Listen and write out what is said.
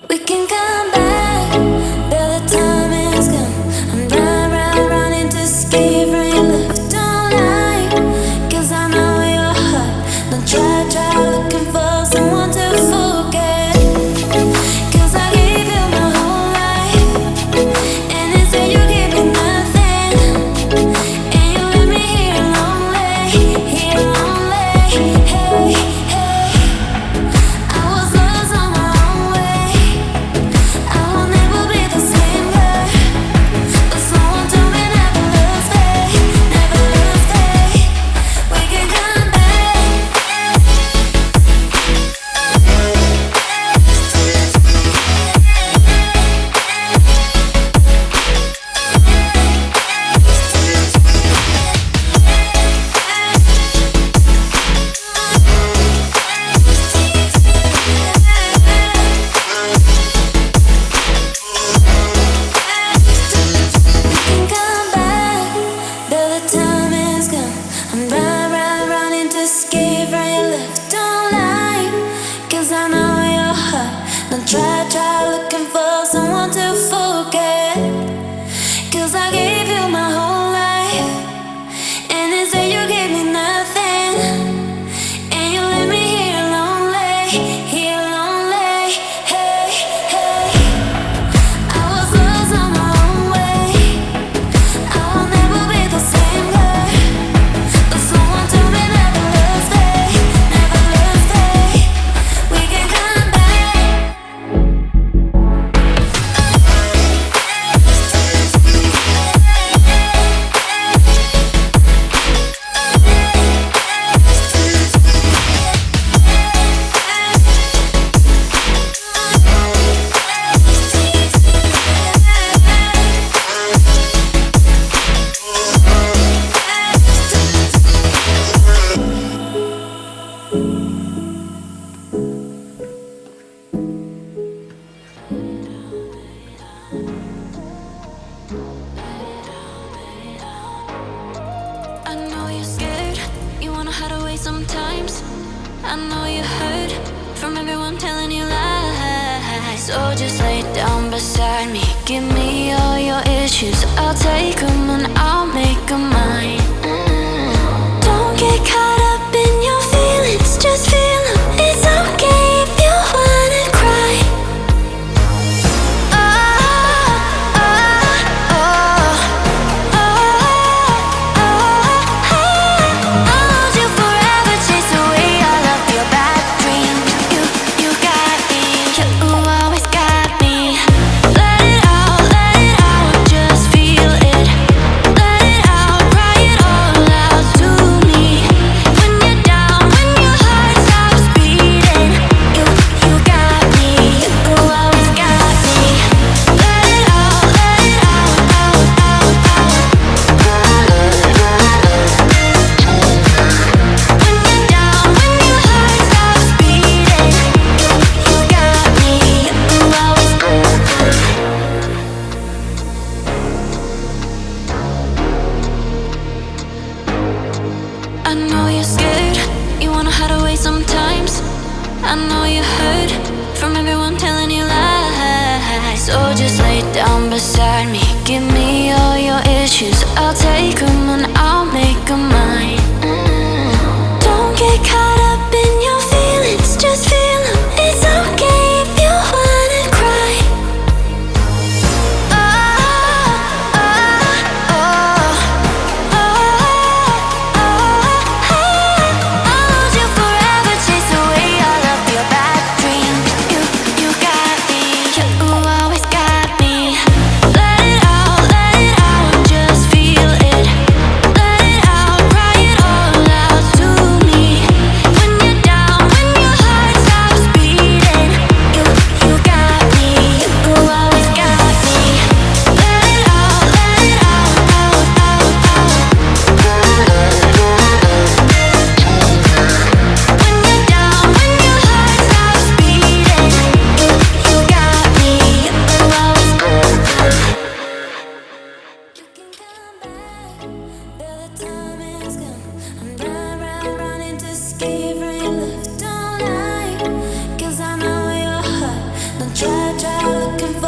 We can come back, though the time is gone. I'm running to escape from your love. Don't lie, 'cause I know you're hot. Don't try looking for someone to forget. 'Cause I gave you my whole life, and instead you gave me nothing. And you left me here lonely, hey, hey. I was lost on my own way. I will never be the same girl, but someone told me never lose faith, never lose faith. We can come back. We can come back, though the time is gone. I'm running to escape from your love. Don't lie, 'cause I know you're hot. Don't try looking for someone to forget. 'Cause I gave you my whole life, and instead you gave me nothing. And you left me here lonely, hey, hey. I was lost on my own way. I will never be the same girl, but someone told me never lose faith, never lose faith. We can come back. I know you're scared, you wanna hide away sometimes. I know you hurt from everyone telling you lies. So just lay down beside me, give me all your issues. I'll take 'em and I'll make 'em mine. Don't get caught up in your feelings, just feel 'em. It's okay if you wanna cry. I know you're scared, you wanna hide away sometimes. I know you hurt from everyone telling you lies. So just lay down beside me, give me all your issues. I'll take 'em and I'll make 'em mine. Don't get caught up in your feelings, just feel 'em. It's okay if you wanna cry. Feel it. try looking